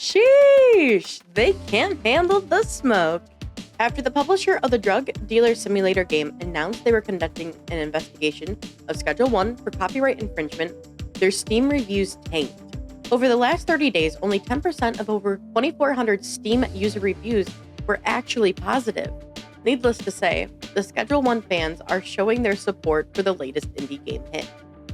Sheesh! They can't handle the smoke. After the publisher of the Drug Dealer Simulator game announced they were conducting an investigation of Schedule 1 for copyright infringement, their Steam reviews tanked. Over the last 30 days, only 10% of over 2,400 Steam user reviews were actually positive. Needless to say, the Schedule 1 fans are showing their support for the latest indie game hit.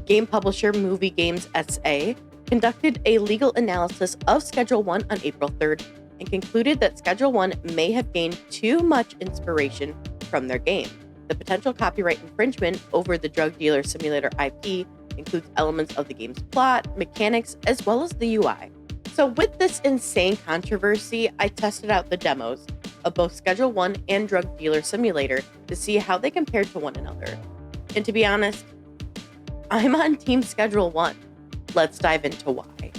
Game publisher Movie Games SA conducted a legal analysis of Schedule 1 on April 3rd and concluded that Schedule 1 may have gained too much inspiration from their game. The potential copyright infringement over the Drug Dealer Simulator IP includes elements of the game's plot, mechanics, as well as the UI. So with this insane controversy, I tested out the demos of both Schedule 1 and Drug Dealer Simulator to see how they compared to one another. And to be honest, I'm on Team Schedule 1. Let's dive into why.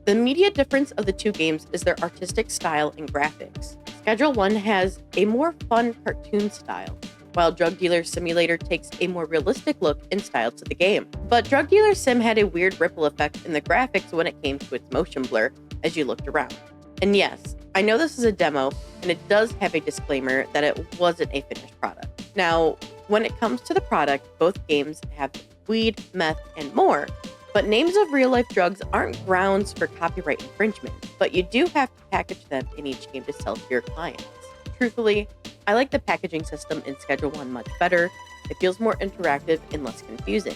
The immediate difference of the two games is their artistic style and graphics. Schedule 1 has a more fun cartoon style, while Drug Dealer Simulator takes a more realistic look and style to the game. But Drug Dealer Sim had a weird ripple effect in the graphics when it came to its motion blur as you looked around. And yes, I know this is a demo, and it does have a disclaimer that it wasn't a finished product. Now, when it comes to the product, both games have weed, meth, and more, but names of real-life drugs aren't grounds for copyright infringement, but you do have to package them in each game to sell to your clients. Truthfully, I like the packaging system in Schedule 1 much better. It feels more interactive and less confusing.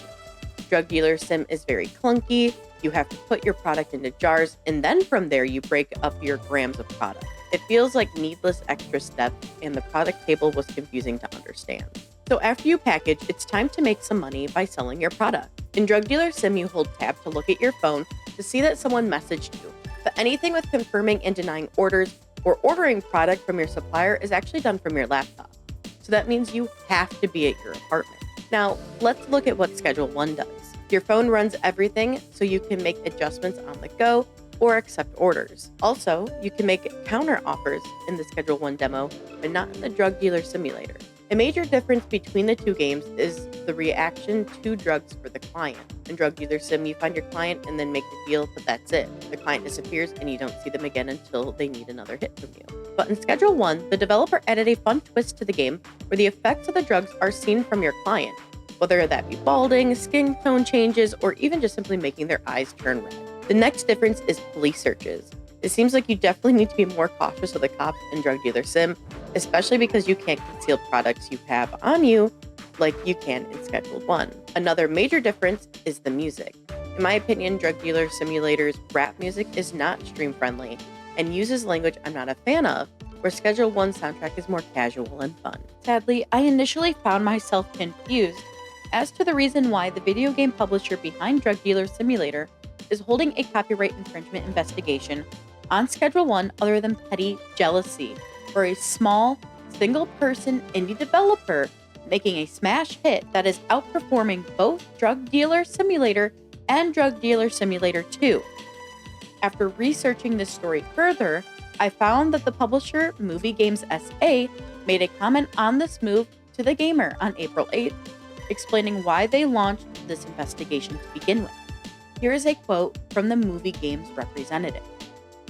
Drug Dealer Sim is very clunky. You have to put your product into jars, and then from there you break up your grams of product. It feels like needless extra steps, and the product table was confusing to understand. So after you package, it's time to make some money by selling your product. In Drug Dealer Sim, you hold tab to look at your phone to see that someone messaged you. But anything with confirming and denying orders or ordering product from your supplier is actually done from your laptop. So that means you have to be at your apartment. Now, let's look at what Schedule 1 does. Your phone runs everything, so you can make adjustments on the go or accept orders. Also, you can make counter offers in the Schedule 1 demo, but not in the Drug Dealer Simulator. A major difference between the two games is the reaction to drugs for the client. In Drug Dealer Sim, you find your client and then make the deal, but that's it. The client disappears and you don't see them again until they need another hit from you. But in Schedule 1, the developer added a fun twist to the game where the effects of the drugs are seen from your client, whether that be balding, skin tone changes, or even just simply making their eyes turn red. The next difference is police searches. It seems like you definitely need to be more cautious of the cops in Drug Dealer Sim, especially because you can't conceal products you have on you like you can in Schedule 1. Another major difference is the music. In my opinion, Drug Dealer Simulator's rap music is not stream-friendly and uses language I'm not a fan of, where Schedule 1's soundtrack is more casual and fun. Sadly, I initially found myself confused as to the reason why the video game publisher behind Drug Dealer Simulator is holding a copyright infringement investigation on Schedule 1 other than petty jealousy for a small, single-person indie developer making a smash hit that is outperforming both Drug Dealer Simulator and Drug Dealer Simulator 2. After researching this story further, I found that the publisher Movie Games SA made a comment on this move to The Gamer on April 8th, explaining why they launched this investigation to begin with. Here is a quote from the Movie Games representative.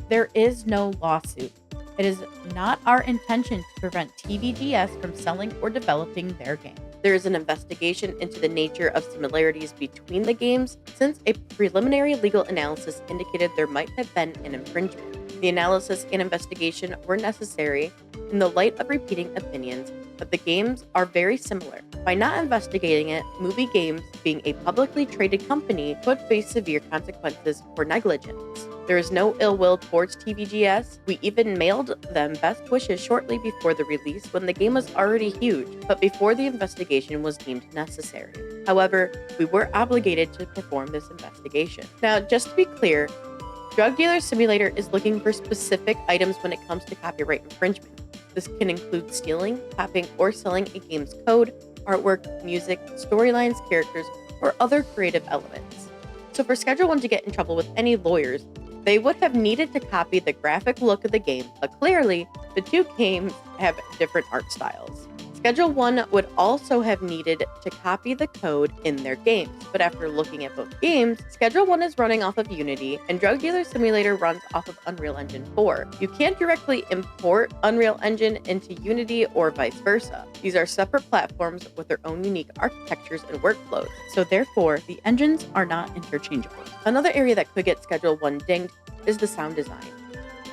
"There is no lawsuit. It is not our intention to prevent TVGS from selling or developing their game. There is an investigation into the nature of similarities between the games, since a preliminary legal analysis indicated there might have been an infringement. The analysis and investigation were necessary in the light of repeating opinions that the games are very similar. By not investigating it, Movie Games, being a publicly traded company, could face severe consequences for negligence. There is no ill will towards TVGS. We even mailed them best wishes shortly before the release when the game was already huge, but before the investigation was deemed necessary. However, we were obligated to perform this investigation." Now, just to be clear, Drug Dealer Simulator is looking for specific items when it comes to copyright infringement. This can include stealing, copying, or selling a game's code, artwork, music, storylines, characters, or other creative elements. So for Schedule 1 to get in trouble with any lawyers, they would have needed to copy the graphic look of the game, but clearly, the two games have different art styles. Schedule One would also have needed to copy the code in their games, but after looking at both games, Schedule One is running off of Unity and Drug Dealer Simulator runs off of Unreal Engine 4. You can't directly import Unreal Engine into Unity or vice versa. These are separate platforms with their own unique architectures and workflows, So therefore, the engines are not interchangeable. Another area that could get Schedule One dinged is the sound design,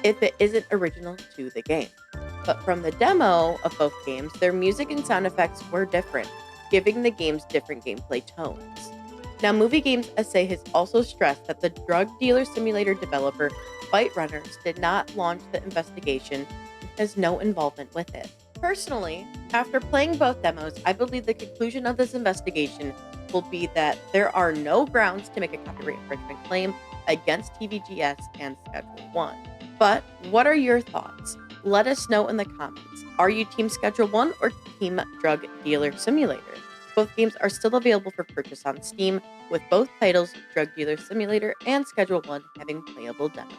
if it isn't original to the game. But from the demo of both games, their music and sound effects were different, giving the games different gameplay tones. Now, Movie Games SA has also stressed that the Drug Dealer Simulator developer Byte Runners did not launch the investigation and has no involvement with it. Personally, after playing both demos, I believe the conclusion of this investigation will be that there are no grounds to make a copyright infringement claim against TVGS and Schedule One. But what are your thoughts? Let us know in the comments. Are you Team Schedule One or Team Drug Dealer Simulator? Both games are still available for purchase on Steam, with both titles, Drug Dealer Simulator and Schedule One, having playable demos.